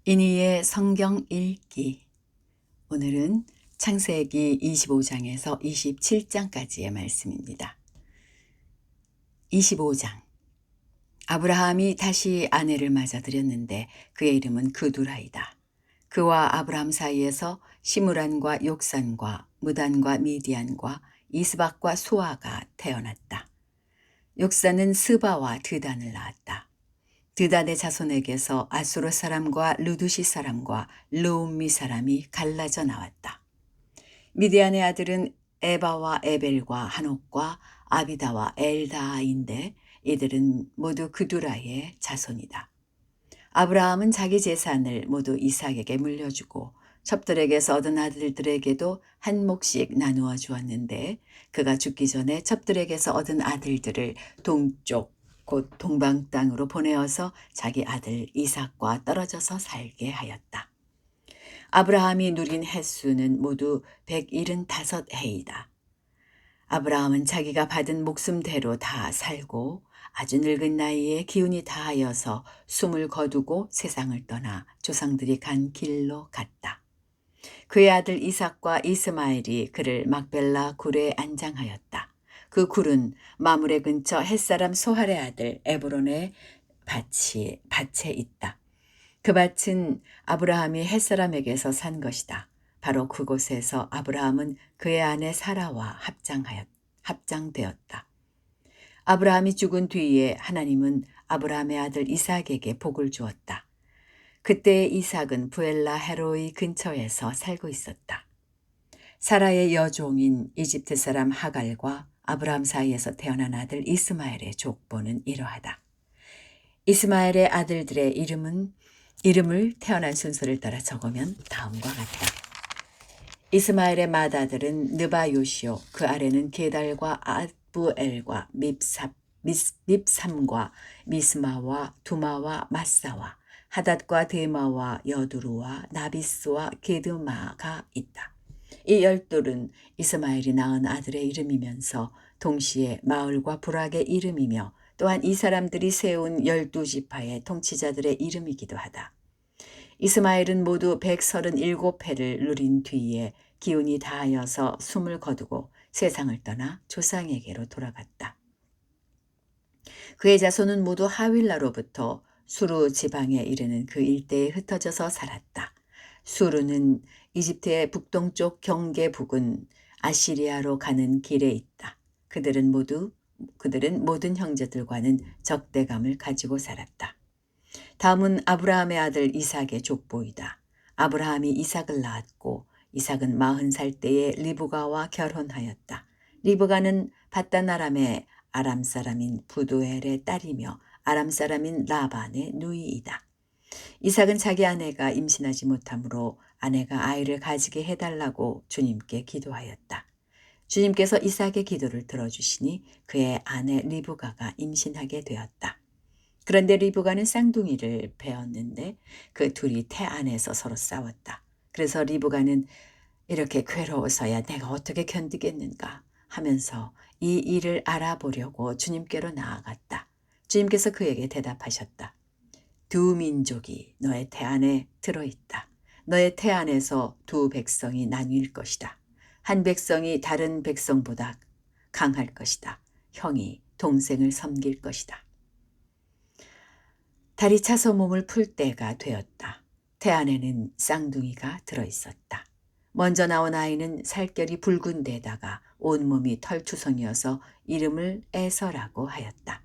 이니의 성경 읽기. 오늘은 창세기 25장에서 27장까지의 말씀입니다. 25장. 아브라함이 다시 아내를 맞아들였는데 그의 이름은 그두라이다. 그와 아브라함 사이에서 시므란과 욕산과 무단과 미디안과 이스박과 수아가 태어났다. 욕산은 스바와 드단을 낳았다. 드단의 자손에게서 아수르 사람과 르두시 사람과 르움미 사람이 갈라져 나왔다. 미디안의 아들은 에바와 에벨과 한옥과 아비다와 엘다아인데 이들은 모두 그두라의 자손이다. 아브라함은 자기 재산을 모두 이삭에게 물려주고 첩들에게서 얻은 아들들에게도 한 몫씩 나누어 주었는데 그가 죽기 전에 첩들에게서 얻은 아들들을 동쪽 곧 동방 땅으로 보내어서 자기 아들 이삭과 떨어져서 살게 하였다. 아브라함이 누린 횟수는 모두 175해이다. 아브라함은 자기가 받은 목숨대로 다 살고 아주 늙은 나이에 기운이 다하여서 숨을 거두고 세상을 떠나 조상들이 간 길로 갔다. 그의 아들 이삭과 이스마엘이 그를 막벨라 굴에 안장하였다. 그 굴은 마므레 근처 햇사람 소할의 아들 에브론의 밭에 있다. 그 밭은 아브라함이 햇사람에게서 산 것이다. 바로 그곳에서 아브라함은 그의 아내 사라와 합장되었다. 아브라함이 죽은 뒤에 하나님은 아브라함의 아들 이삭에게 복을 주었다. 그때 이삭은 부엘라 헤로이 근처에서 살고 있었다. 사라의 여종인 이집트 사람 하갈과 아브라함 사이에서 태어난 아들 이스마엘의 족보는 이러하다. 이스마엘의 아들들의 이름을 태어난 순서를 따라 적으면 다음과 같다. 이스마엘의 맏아들은 느바요시오, 그 아래는 게달과 아부엘과 밉삼과 미스마와 두마와 마사와 하닷과 데마와 여두루와 나비스와 게드마가 있다. 이 12은 이스마엘이 낳은 아들의 이름이면서 동시에 마을과 부락의 이름이며 또한 이 사람들이 세운 12지파의 통치자들의 이름이기도 하다. 이스마엘은 모두 137해를 누린 뒤에 기운이 다하여서 숨을 거두고 세상을 떠나 조상에게로 돌아갔다. 그의 자손은 모두 하윌라로부터 수르 지방에 이르는 그 일대에 흩어져서 살았다. 수르는 이집트의 북동쪽 경계 부근 아시리아로 가는 길에 있다. 그들은 모든 형제들과는 적대감을 가지고 살았다. 다음은 아브라함의 아들 이삭의 족보이다. 아브라함이 이삭을 낳았고 이삭은 40살 때에 리브가와 결혼하였다. 리브가는 바단 아람의 아람 사람인 부두엘의 딸이며 아람 사람인 라반의 누이이다. 이삭은 자기 아내가 임신하지 못하므로 아내가 아이를 가지게 해달라고 주님께 기도하였다. 주님께서 이삭의 기도를 들어주시니 그의 아내 리브가가 임신하게 되었다. 그런데 리브가는 쌍둥이를 배었는데 그 둘이 태 안에서 서로 싸웠다. 그래서 리브가는 이렇게 괴로워서야 내가 어떻게 견디겠는가 하면서 이 일을 알아보려고 주님께로 나아갔다. 주님께서 그에게 대답하셨다. 두 민족이 너의 태 안에 들어있다. 너의 태 안에서 두 백성이 나뉠 것이다. 한 백성이 다른 백성보다 강할 것이다. 형이 동생을 섬길 것이다. 달이 차서 몸을 풀 때가 되었다. 태 안에는 쌍둥이가 들어있었다. 먼저 나온 아이는 살결이 붉은 데다가 온몸이 털투성이어서 이름을 에서라고 하였다.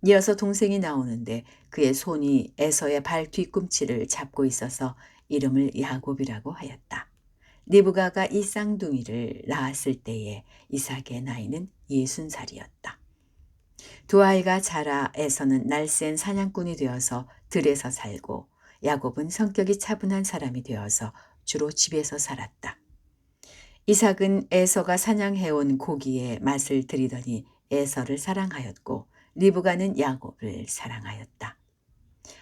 이어서 동생이 나오는데 그의 손이 에서의 발 뒤꿈치를 잡고 있어서 이름을 야곱이라고 하였다. 리브가가 이 쌍둥이를 낳았을 때에 이삭의 나이는 60살이었다. 두 아이가 자라 에서는 날쌘 사냥꾼이 되어서 들에서 살고 야곱은 성격이 차분한 사람이 되어서 주로 집에서 살았다. 이삭은 에서가 사냥해온 고기의 맛을 들이더니 에서를 사랑하였고 리브가는 야곱을 사랑하였다.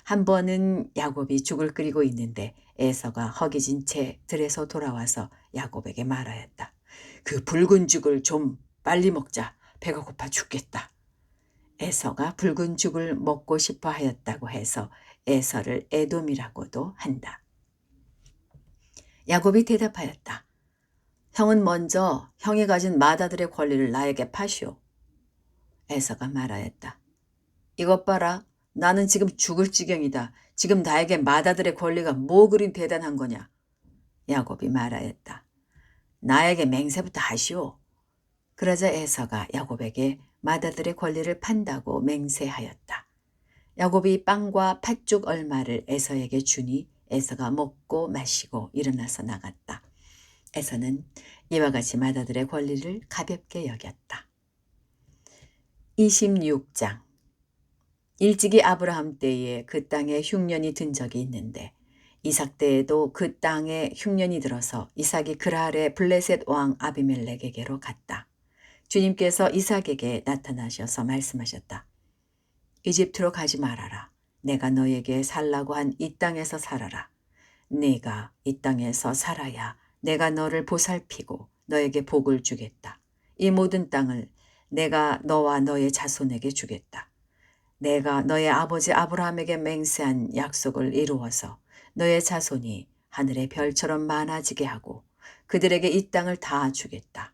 한 번은 야곱이 죽을 끓이고 있는데 에서가 허기진 채 들에서 돌아와서 야곱에게 말하였다. 그 붉은 죽을 좀 빨리 먹자. 배가 고파 죽겠다. 에서가 붉은 죽을 먹고 싶어 하였다고 해서 에서를 에돔이라고도 한다. 야곱이 대답하였다. 형은 먼저 형이 가진 맏아들의 권리를 나에게 파시오. 에서가 말하였다. 이것 봐라. 나는 지금 죽을 지경이다. 지금 나에게 맏아들의 권리가 뭐 그리 대단한 거냐. 야곱이 말하였다. 나에게 맹세부터 하시오. 그러자 에서가 야곱에게 맏아들의 권리를 판다고 맹세하였다. 야곱이 빵과 팥죽 얼마를 에서에게 주니 에서가 먹고 마시고 일어나서 나갔다. 에서는 이와 같이 맏아들의 권리를 가볍게 여겼다. 26장. 일찍이 아브라함 때에 그 땅에 흉년이 든 적이 있는데 이삭 때에도 그 땅에 흉년이 들어서 이삭이 그랄의 블레셋 왕 아비멜렉에게로 갔다. 주님께서 이삭에게 나타나셔서 말씀하셨다. 이집트로 가지 말아라. 내가 너에게 살라고 한 이 땅에서 살아라. 네가 이 땅에서 살아야 내가 너를 보살피고 너에게 복을 주겠다. 이 모든 땅을 내가 너와 너의 자손에게 주겠다. 내가 너의 아버지 아브라함에게 맹세한 약속을 이루어서 너의 자손이 하늘의 별처럼 많아지게 하고 그들에게 이 땅을 다 주겠다.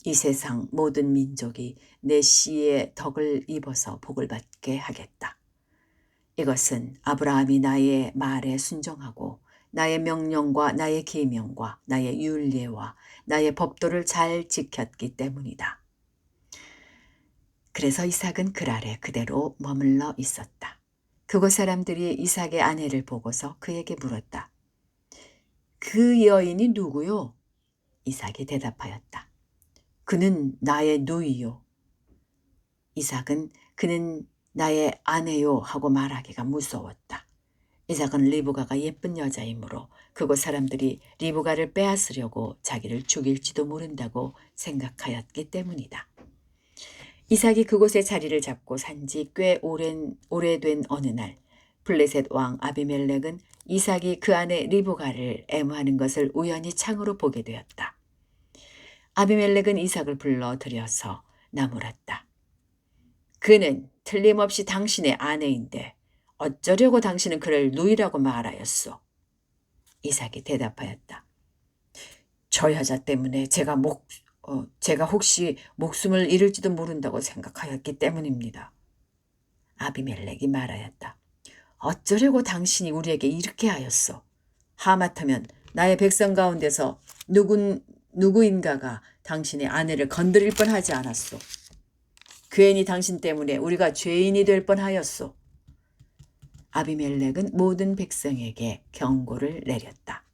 이 세상 모든 민족이 내 씨의 덕을 입어서 복을 받게 하겠다. 이것은 아브라함이 나의 말에 순종하고 나의 명령과 나의 계명과 나의 율례와 나의 법도를 잘 지켰기 때문이다. 그래서 이삭은 그랄에 그대로 머물러 있었다. 그곳 사람들이 이삭의 아내를 보고서 그에게 물었다. 그 여인이 누구요? 이삭이 대답하였다. 그는 나의 누이요. 이삭은 그는 나의 아내요 하고 말하기가 무서웠다. 이삭은 리브가가 예쁜 여자이므로 그곳 사람들이 리브가를 빼앗으려고 자기를 죽일지도 모른다고 생각하였기 때문이다. 이삭이 그곳에 자리를 잡고 산지 꽤 오래된 어느 날 블레셋 왕 아비멜렉은 이삭이 그 아내 리브가를 애무하는 것을 우연히 창으로 보게 되었다. 아비멜렉은 이삭을 불러 들여서 나무랐다. 그는 틀림없이 당신의 아내인데 어쩌려고 당신은 그를 누이라고 말하였소? 이삭이 대답하였다. 저 여자 때문에 제가 혹시 목숨을 잃을지도 모른다고 생각하였기 때문입니다. 아비멜렉이 말하였다. 어쩌려고 당신이 우리에게 이렇게 하였소? 하마터면 나의 백성 가운데서 누구인가가 당신의 아내를 건드릴 뻔하지 않았소. 괜히 당신 때문에 우리가 죄인이 될 뻔하였소. 아비멜렉은 모든 백성에게 경고를 내렸다.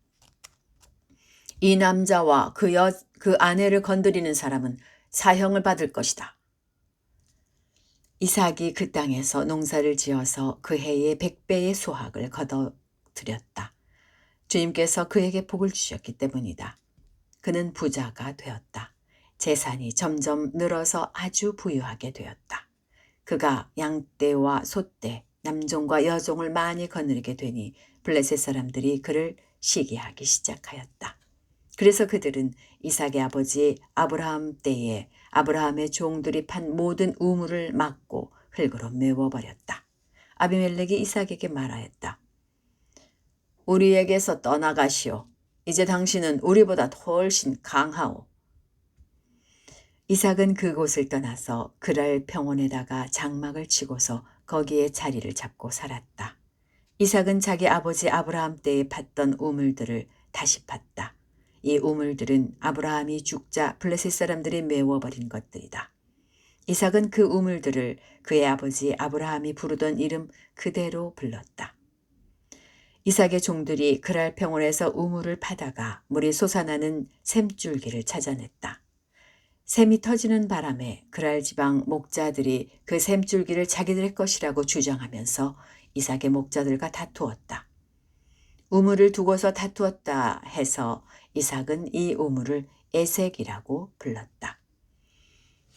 이 남자와 그 아내를 건드리는 사람은 사형을 받을 것이다. 이삭이 그 땅에서 농사를 지어서 그 해에 100배의 수확을 거둬들였다. 주님께서 그에게 복을 주셨기 때문이다. 그는 부자가 되었다. 재산이 점점 늘어서 아주 부유하게 되었다. 그가 양떼와 소떼, 남종과 여종을 많이 거느리게 되니 블레셋 사람들이 그를 시기하기 시작하였다. 그래서 그들은 이삭의 아버지 아브라함 때에 아브라함의 종들이 판 모든 우물을 막고 흙으로 메워버렸다. 아비멜렉이 이삭에게 말하였다. 우리에게서 떠나가시오. 이제 당신은 우리보다 훨씬 강하오. 이삭은 그곳을 떠나서 그랄 평원에다가 장막을 치고서 거기에 자리를 잡고 살았다. 이삭은 자기 아버지 아브라함 때에 팠던 우물들을 다시 팠다. 이 우물들은 아브라함이 죽자 블레셋 사람들이 메워버린 것들이다. 이삭은 그 우물들을 그의 아버지 아브라함이 부르던 이름 그대로 불렀다. 이삭의 종들이 그랄 평원에서 우물을 파다가 물이 솟아나는 샘줄기를 찾아냈다. 샘이 터지는 바람에 그랄 지방 목자들이 그 샘줄기를 자기들의 것이라고 주장하면서 이삭의 목자들과 다투었다. 우물을 두고서 다투었다 해서 이삭은 이 우물을 에색이라고 불렀다.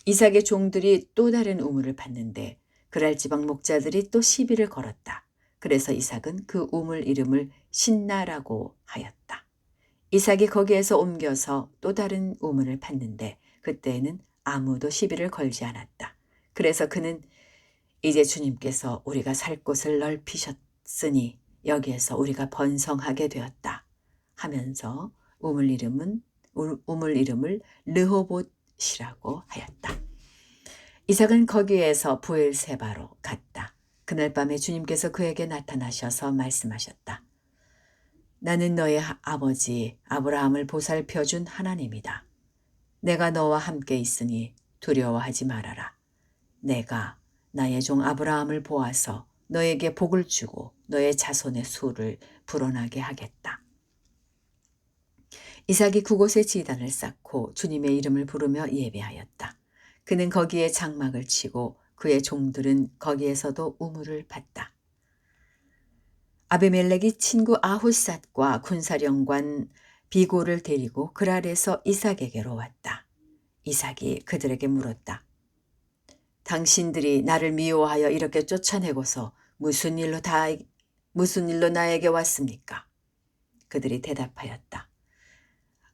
이삭의 종들이 또 다른 우물을 팠는데 그랄 지방 목자들이 또 시비를 걸었다. 그래서 이삭은 그 우물 이름을 신나라고 하였다. 이삭이 거기에서 옮겨서 또 다른 우물을 팠는데 그때에는 아무도 시비를 걸지 않았다. 그래서 그는 이제 주님께서 우리가 살 곳을 넓히셨으니 쓰니 여기에서 우리가 번성하게 되었다 하면서 우물 이름을 르호봇이라고 하였다. 이삭은 거기에서 부엘세바로 갔다. 그날 밤에 주님께서 그에게 나타나셔서 말씀하셨다. 나는 너의 아버지 아브라함을 보살펴준 하나님이다. 내가 너와 함께 있으니 두려워하지 말아라. 내가 나의 종 아브라함을 보아서 너에게 복을 주고 너의 자손의 수를 불어나게 하겠다. 이삭이 그곳에 지단을 쌓고 주님의 이름을 부르며 예배하였다. 그는 거기에 장막을 치고 그의 종들은 거기에서도 우물을 팠다. 아비멜렉이 친구 아훗삿과 군사령관 비골을 데리고 그랄에서 이삭에게로 왔다. 이삭이 그들에게 물었다. 당신들이 나를 미워하여 이렇게 쫓아내고서 무슨 일로 나에게 왔습니까? 그들이 대답하였다.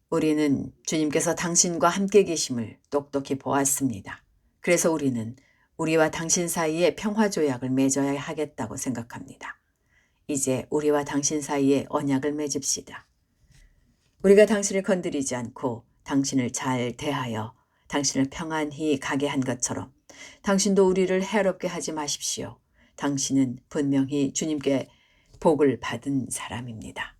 우리는 주님께서 당신과 함께 계심을 똑똑히 보았습니다. 그래서 우리는 우리와 당신 사이에 평화조약을 맺어야 하겠다고 생각합니다. 이제 우리와 당신 사이에 언약을 맺읍시다. 우리가 당신을 건드리지 않고 당신을 잘 대하여 당신을 평안히 가게 한 것처럼 당신도 우리를 해롭게 하지 마십시오. 당신은 분명히 주님께 복을 받은 사람입니다.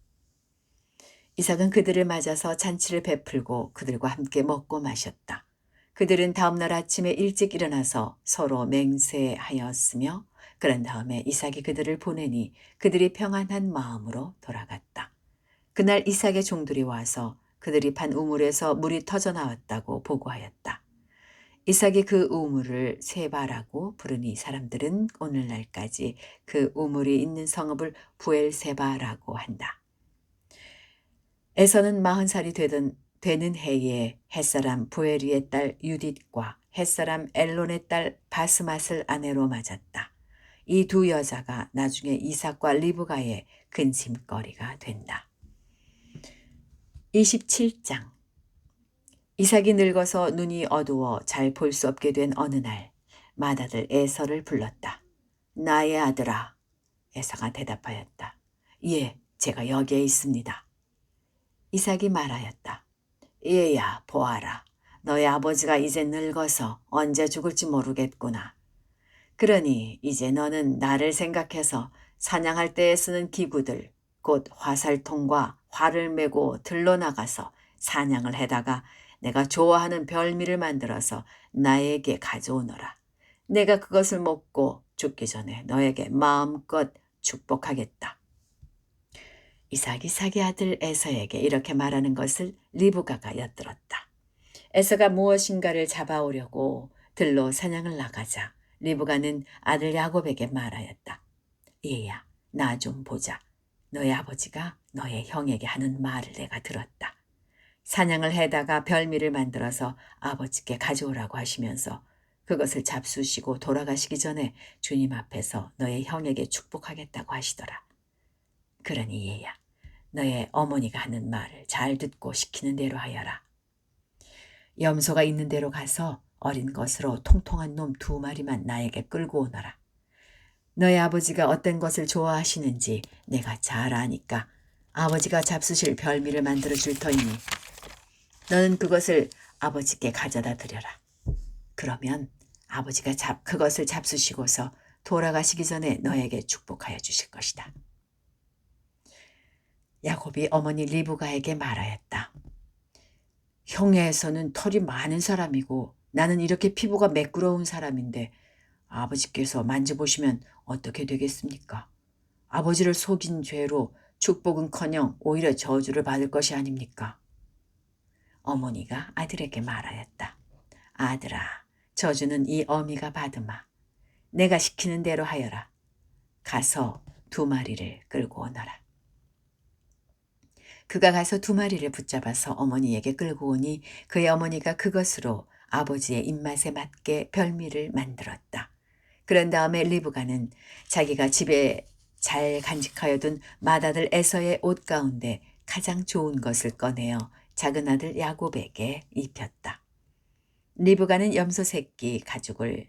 이삭은 그들을 맞아서 잔치를 베풀고 그들과 함께 먹고 마셨다. 그들은 다음날 아침에 일찍 일어나서 서로 맹세하였으며 그런 다음에 이삭이 그들을 보내니 그들이 평안한 마음으로 돌아갔다. 그날 이삭의 종들이 와서 그들이 판 우물에서 물이 터져 나왔다고 보고하였다. 이삭이 그 우물을 세바라고 부르니 사람들은 오늘날까지 그 우물이 있는 성읍을 부엘세바라고 한다. 에서는 40살이 되는 해에 햇사람 부에리의 딸 유딧과 햇사람 엘론의 딸 바스맛을 아내로 맞았다. 이 두 여자가 나중에 이삭과 리브가의 근심거리가 된다. 27장. 이삭이 늙어서 눈이 어두워 잘 볼 수 없게 된 어느 날 맏아들 에서를 불렀다. 나의 아들아. 에서가 대답하였다. 예, 제가 여기에 있습니다. 이삭이 말하였다. 얘야, 보아라. 너의 아버지가 이제 늙어서 언제 죽을지 모르겠구나. 그러니 이제 너는 나를 생각해서 사냥할 때에 쓰는 기구들, 곧 화살통과 활을 메고 들러 나가서 사냥을 해다가 내가 좋아하는 별미를 만들어서 나에게 가져오너라. 내가 그것을 먹고 죽기 전에 너에게 마음껏 축복하겠다. 이삭이 자기 아들 에서에게 이렇게 말하는 것을 리브가가 엿들었다. 에서가 무엇인가를 잡아오려고 들로 사냥을 나가자 리브가는 아들 야곱에게 말하였다. 얘야, 나 좀 보자. 너의 아버지가 너의 형에게 하는 말을 내가 들었다. 사냥을 해다가 별미를 만들어서 아버지께 가져오라고 하시면서 그것을 잡수시고 돌아가시기 전에 주님 앞에서 너의 형에게 축복하겠다고 하시더라. 그러니 얘야, 너의 어머니가 하는 말을 잘 듣고 시키는 대로 하여라. 염소가 있는 데로 가서 어린 것으로 통통한 놈 2마리만 나에게 끌고 오너라. 너의 아버지가 어떤 것을 좋아하시는지 내가 잘 아니까 아버지가 잡수실 별미를 만들어 줄 터이니 너는 그것을 아버지께 가져다 드려라. 그러면 아버지가 그것을 잡수시고서 돌아가시기 전에 너에게 축복하여 주실 것이다. 야곱이 어머니 리브가에게 말하였다. 형에서는 털이 많은 사람이고 나는 이렇게 피부가 매끄러운 사람인데 아버지께서 만져보시면 어떻게 되겠습니까? 아버지를 속인 죄로 축복은커녕 오히려 저주를 받을 것이 아닙니까? 어머니가 아들에게 말하였다. 아들아, 저주는 이 어미가 받으마. 내가 시키는 대로 하여라. 가서 2마리를 끌고 오너라. 그가 가서 2마리를 붙잡아서 어머니에게 끌고 오니 그의 어머니가 그것으로 아버지의 입맛에 맞게 별미를 만들었다. 그런 다음에 리브가는 자기가 집에 잘 간직하여 둔 맏아들 에서의 옷 가운데 가장 좋은 것을 꺼내어 작은 아들 야곱에게 입혔다. 리브가는 염소 새끼 가죽을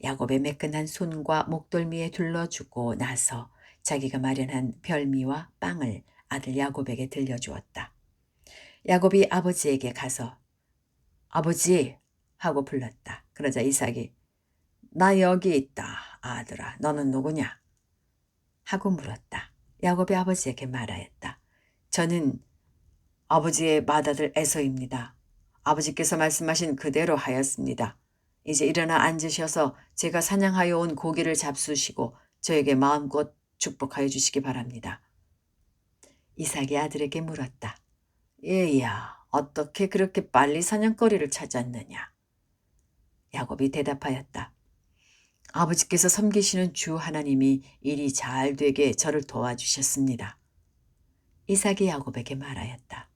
야곱의 매끈한 손과 목덜미에 둘러주고 나서 자기가 마련한 별미와 빵을 아들 야곱에게 들려주었다. 야곱이 아버지에게 가서 아버지 하고 불렀다. 그러자 이삭이 나 여기 있다 아들아 너는 누구냐 하고 물었다. 야곱이 아버지에게 말하였다. 저는 아버지의 맏아들 에서입니다. 아버지께서 말씀하신 그대로 하였습니다. 이제 일어나 앉으셔서 제가 사냥하여 온 고기를 잡수시고 저에게 마음껏 축복하여 주시기 바랍니다. 이삭이 아들에게 물었다. 얘야, 어떻게 그렇게 빨리 사냥거리를 찾았느냐? 야곱이 대답하였다. 아버지께서 섬기시는 주 하나님이 일이 잘 되게 저를 도와주셨습니다. 이삭이 야곱에게 말하였다.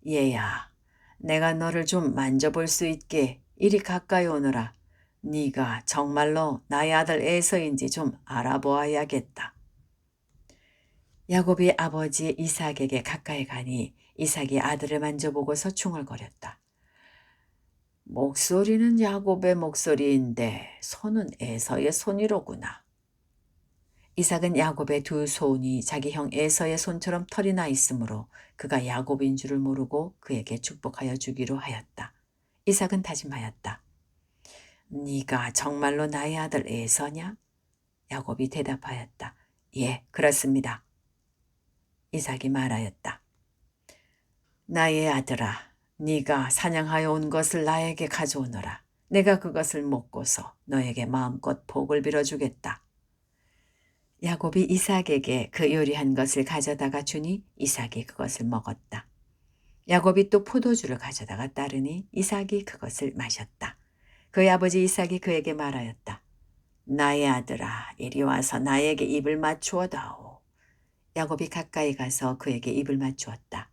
얘야, 내가 너를 좀 만져볼 수 있게 이리 가까이 오너라. 네가 정말로 나의 아들 에서인지 좀 알아보아야겠다. 야곱이 아버지 이삭에게 가까이 가니 이삭이 아들을 만져보고서 중얼거렸다. 목소리는 야곱의 목소리인데 손은 에서의 손이로구나. 이삭은 야곱의 두 손이 자기 형 에서의 손처럼 털이 나 있으므로 그가 야곱인 줄을 모르고 그에게 축복하여 주기로 하였다. 이삭은 다짐하였다. 네가 정말로 나의 아들 에서냐? 야곱이 대답하였다. 예, 그렇습니다. 이삭이 말하였다. 나의 아들아, 네가 사냥하여 온 것을 나에게 가져오너라. 내가 그것을 먹고서 너에게 마음껏 복을 빌어주겠다. 야곱이 이삭에게 그 요리한 것을 가져다가 주니 이삭이 그것을 먹었다. 야곱이 또 포도주를 가져다가 따르니 이삭이 그것을 마셨다. 그의 아버지 이삭이 그에게 말하였다. 나의 아들아, 이리 와서 나에게 입을 맞추어다오. 야곱이 가까이 가서 그에게 입을 맞추었다.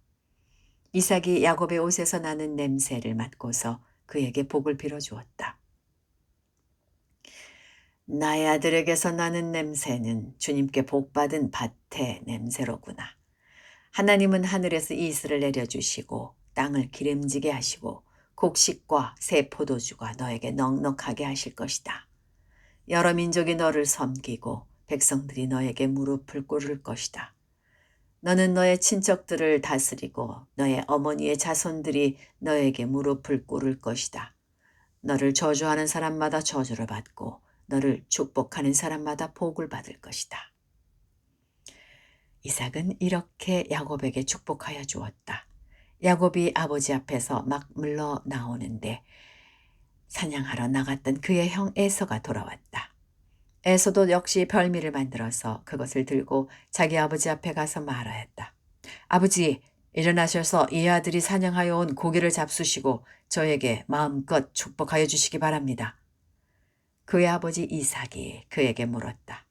이삭이 야곱의 옷에서 나는 냄새를 맡고서 그에게 복을 빌어주었다. 나의 아들에게서 나는 냄새는 주님께 복받은 밭의 냄새로구나. 하나님은 하늘에서 이슬을 내려주시고 땅을 기름지게 하시고 곡식과 새 포도주가 너에게 넉넉하게 하실 것이다. 여러 민족이 너를 섬기고 백성들이 너에게 무릎을 꿇을 것이다. 너는 너의 친척들을 다스리고 너의 어머니의 자손들이 너에게 무릎을 꿇을 것이다. 너를 저주하는 사람마다 저주를 받고 너를 축복하는 사람마다 복을 받을 것이다. 이삭은 이렇게 야곱에게 축복하여 주었다. 야곱이 아버지 앞에서 막 물러 나오는데 사냥하러 나갔던 그의 형 에서가 돌아왔다. 에서도 역시 별미를 만들어서 그것을 들고 자기 아버지 앞에 가서 말하였다. 아버지, 일어나셔서 이 아들이 사냥하여 온 고기를 잡수시고 저에게 마음껏 축복하여 주시기 바랍니다. 그의 아버지 이삭이 그에게 물었다.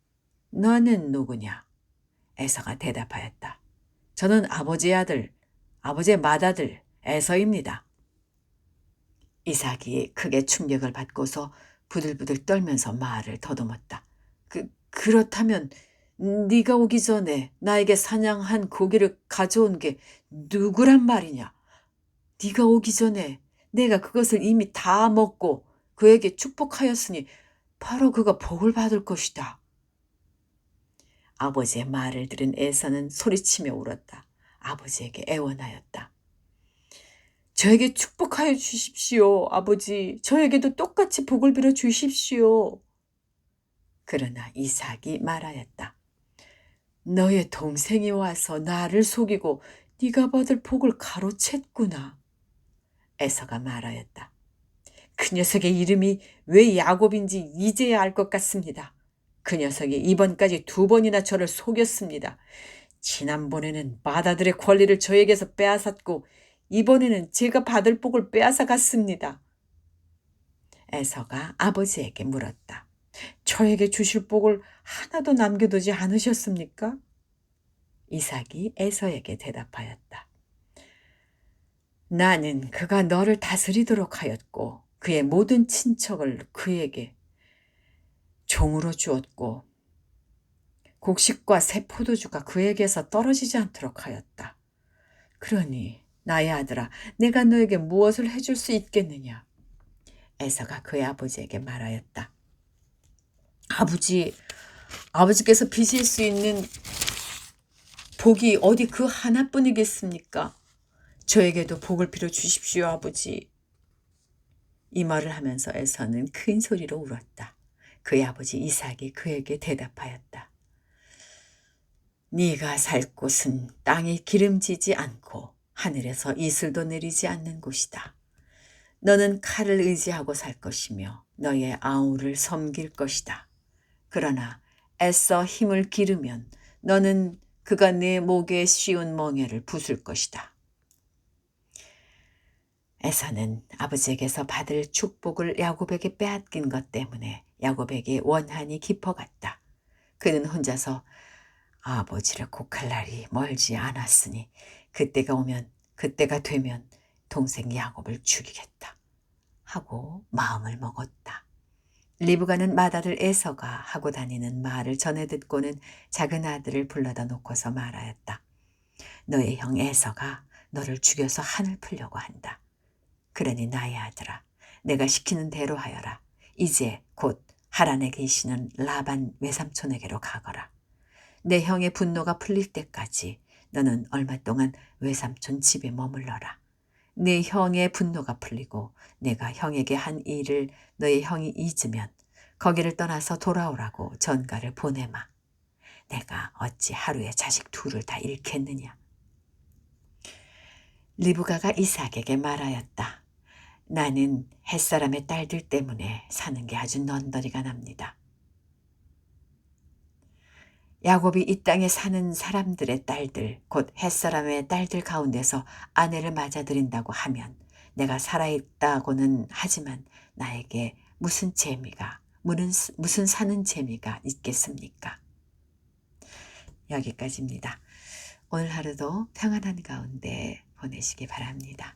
너는 누구냐? 에서가 대답하였다. 저는 아버지의 아들, 아버지의 맏아들 에서입니다. 이삭이 크게 충격을 받고서 부들부들 떨면서 말을 더듬었다. 그렇다면 네가 오기 전에 나에게 사냥한 고기를 가져온 게 누구란 말이냐? 네가 오기 전에 내가 그것을 이미 다 먹고 그에게 축복하였으니 바로 그가 복을 받을 것이다. 아버지의 말을 들은 에서는 소리치며 울었다. 아버지에게 애원하였다. 저에게 축복하여 주십시오, 아버지. 저에게도 똑같이 복을 빌어 주십시오. 그러나 이삭이 말하였다. 너의 동생이 와서 나를 속이고 네가 받을 복을 가로챘구나. 에서가 말하였다. 그 녀석의 이름이 왜 야곱인지 이제야 알 것 같습니다. 그 녀석이 이번까지 2번이나 저를 속였습니다. 지난번에는 맏아들의 권리를 저에게서 빼앗았고 이번에는 제가 받을 복을 빼앗아 갔습니다. 에서가 아버지에게 물었다. 저에게 주실 복을 하나도 남겨두지 않으셨습니까? 이삭이 에서에게 대답하였다. 나는 그가 너를 다스리도록 하였고 그의 모든 친척을 그에게 종으로 주었고 곡식과 새 포도주가 그에게서 떨어지지 않도록 하였다. 그러니 나의 아들아, 내가 너에게 무엇을 해줄 수 있겠느냐? 에서가 그의 아버지에게 말하였다. 아버지, 아버지께서 빚을 수 있는 복이 어디 그 하나뿐이겠습니까? 저에게도 복을 빌어 주십시오, 아버지. 이 말을 하면서 에서는 큰 소리로 울었다. 그의 아버지 이삭이 그에게 대답하였다. 네가 살 곳은 땅이 기름지지 않고 하늘에서 이슬도 내리지 않는 곳이다. 너는 칼을 의지하고 살 것이며 너의 아우를 섬길 것이다. 그러나 애써 힘을 기르면 너는 그가 내 목에 씌운 멍에를 부술 것이다. 에서는 아버지에게서 받을 축복을 야곱에게 빼앗긴 것 때문에 야곱에게 원한이 깊어갔다. 그는 혼자서 아버지를 곡할 날이 멀지 않았으니 그때가 되면 동생 야곱을 죽이겠다 하고 마음을 먹었다. 리브가는 맏아들 에서가 하고 다니는 말을 전해 듣고는 작은 아들을 불러다 놓고서 말하였다. 너의 형 에서가 너를 죽여서 한을 풀려고 한다. 그러니 나의 아들아, 내가 시키는 대로 하여라. 이제 곧 하란에 계시는 라반 외삼촌에게로 가거라. 내 형의 분노가 풀릴 때까지 너는 얼마 동안 외삼촌 집에 머물러라. 내 형의 분노가 풀리고 내가 형에게 한 일을 너의 형이 잊으면 거기를 떠나서 돌아오라고 전가를 보내마. 내가 어찌 하루에 자식 둘을 다 잃겠느냐. 리브가가 이삭에게 말하였다. 나는 햇사람의 딸들 때문에 사는 게 아주 넌더리가 납니다. 야곱이 이 땅에 사는 사람들의 딸들, 곧 햇사람의 딸들 가운데서 아내를 맞아들인다고 하면 내가 살아있다고는 하지만 나에게 무슨 사는 재미가 있겠습니까? 여기까지입니다. 오늘 하루도 평안한 가운데 보내시기 바랍니다.